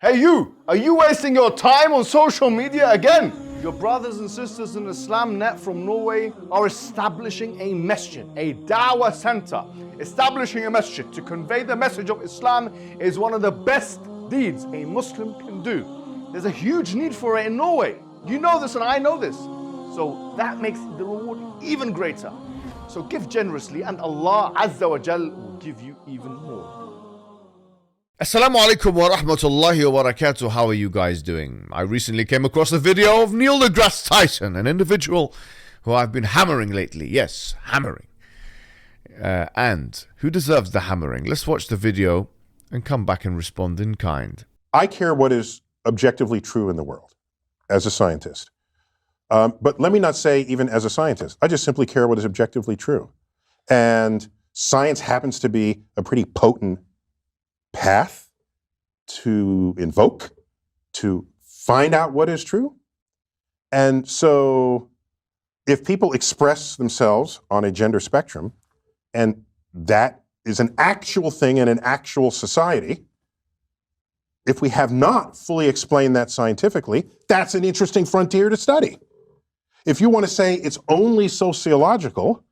Hey you, are you wasting your time on social media again? Your brothers and sisters in Islamnet from Norway are establishing a masjid, a dawah center. Establishing a masjid to convey the message of Islam is one of the best deeds a Muslim can do. There's a huge need for it in Norway. You know this and I know this. So that makes the reward even greater. So give generously and Allah Azza wa Jal will give you even more. Assalamu alaikum wa rahmatullahi wa barakatuh. How are you guys doing? I recently came across a video of Neil deGrasse Tyson, an individual who I've been hammering lately. Yes, hammering. And who deserves the hammering? Let's watch the video and come back and respond in kind. I care what is objectively true in the world as a scientist. But let me not say even as a scientist. I just simply care what is objectively true. And science happens to be a pretty potent path to invoke, to find out what is true. And so if people express themselves on a gender spectrum, and that is an actual thing in an actual society, if we have not fully explained that scientifically, that's an interesting frontier to study. If you want to say it's only sociological,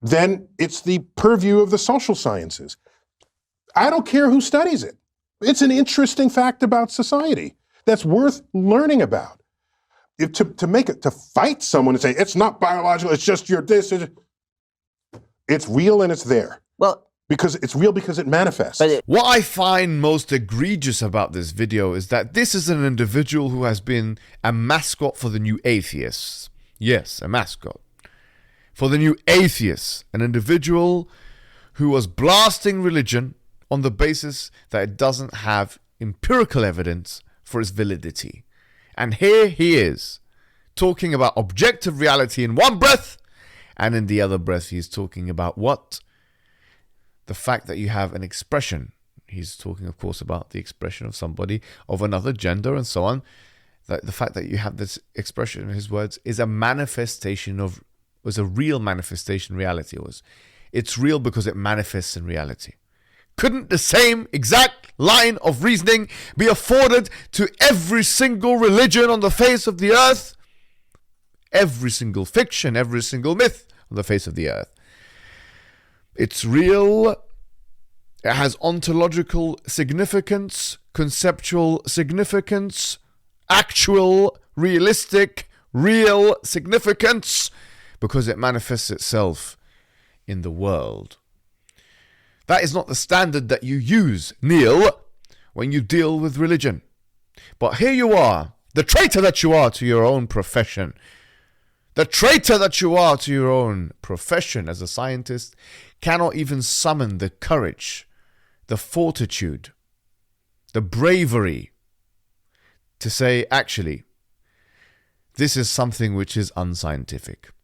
then it's the purview of the social sciences. I don't care who studies it. It's an interesting fact about society that's worth learning about. If to fight someone and say, it's not biological, it's just your this, it's real and it's there. Well, because it's real because it manifests. What I find most egregious about this video is that this is an individual who has been a mascot for the new atheists. Yes, a mascot. For the new atheists. An individual who was blasting religion on the basis that it doesn't have empirical evidence for its validity. And here he is, talking about objective reality in one breath, and in the other breath he's talking about what? The fact that you have an expression. He's talking, of course, about the expression of somebody of another gender and so on. That the fact that you have this expression, in his words, is a manifestation of, was a real manifestation reality. It's real because it manifests in reality. Couldn't the same exact line of reasoning be afforded to every single religion on the face of the earth? Every single fiction, every single myth on the face of the earth. It's real, it has ontological significance, conceptual significance, actual, realistic, real significance, because it manifests itself in the world. That is not the standard that you use, Neil, when you deal with religion. But here you are, the traitor that you are to your own profession. The traitor that you are to your own profession as a scientist cannot even summon the courage, the fortitude, the bravery to say, actually, this is something which is unscientific.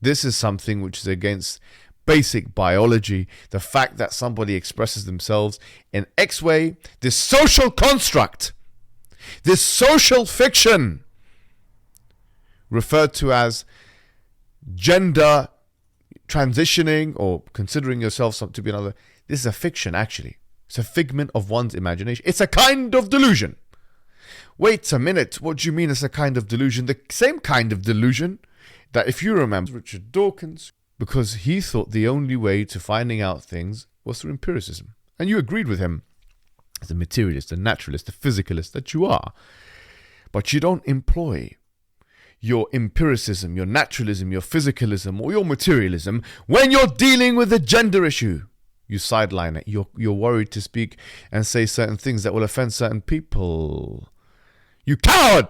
This is something which is against basic biology. The fact that somebody expresses themselves in X way, this social construct, this social fiction, referred to as gender transitioning or considering yourself to be another. This is a fiction, actually. It's a figment of one's imagination. It's a kind of delusion. Wait a minute, what do you mean it's a kind of delusion? The same kind of delusion that, if you remember, Richard Dawkins, because he thought the only way to finding out things was through empiricism. And you agreed with him as a materialist, a naturalist, a physicalist that you are. But you don't employ your empiricism, your naturalism, your physicalism, or your materialism when you're dealing with a gender issue. You sideline it. You're worried to speak and say certain things that will offend certain people. You coward!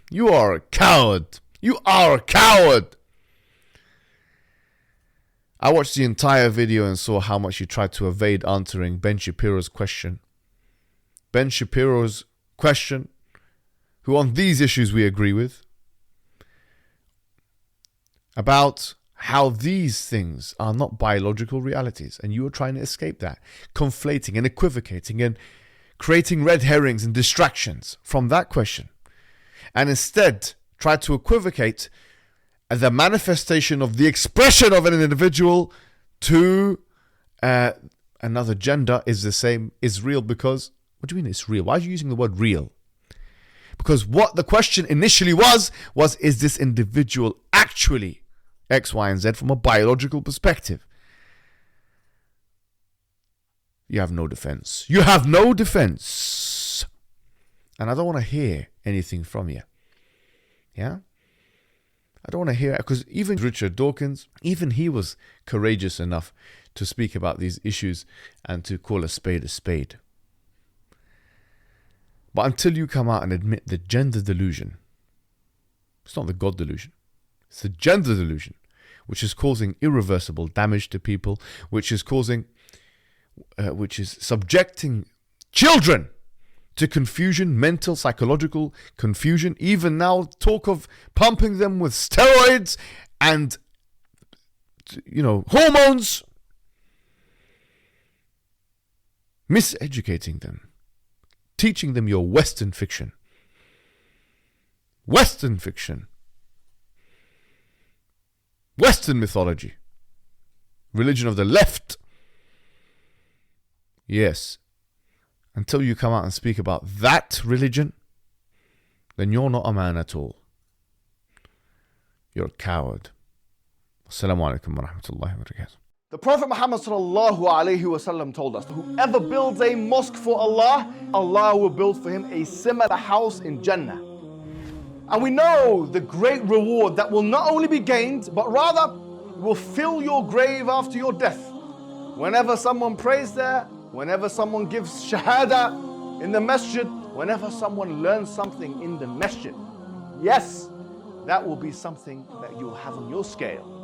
You are a coward. You are a coward. I watched the entire video and saw how much you tried to evade answering Ben Shapiro's question. Ben Shapiro's question, who on these issues we agree with, about how these things are not biological realities, and you are trying to escape that, conflating and equivocating and creating red herrings and distractions from that question, and instead try to equivocate the manifestation of the expression of an individual to another gender is the same, is real because What do you mean it's real? Why are you using the word real? Because what the question initially was is this individual actually X, Y, and Z from a biological perspective? You have no defense. You have no defense. And I don't want to hear anything from you. Yeah? I don't want to hear it, because even Richard Dawkins, even he was courageous enough to speak about these issues and to call a spade a spade. But until you come out and admit the gender delusion, it's not the God delusion, it's the gender delusion, which is causing irreversible damage to people, which is subjecting children to confusion, mental, psychological confusion. Even now, talk of pumping them with steroids and, hormones, miseducating them, teaching them your Western fiction. Western fiction. Western mythology. Religion of the left. Yes. Until you come out and speak about that religion, then you're not a man at all. You're a coward. Assalamu alaikum wa rahmatullahi wa barakatuh. The Prophet Muhammad ﷺ told us, whoever builds a mosque for Allah, Allah will build for him a similar house in Jannah. And we know the great reward that will not only be gained, but rather will fill your grave after your death. Whenever someone prays there, whenever someone gives shahada in the masjid, whenever someone learns something in the masjid, yes, that will be something that you'll have on your scale.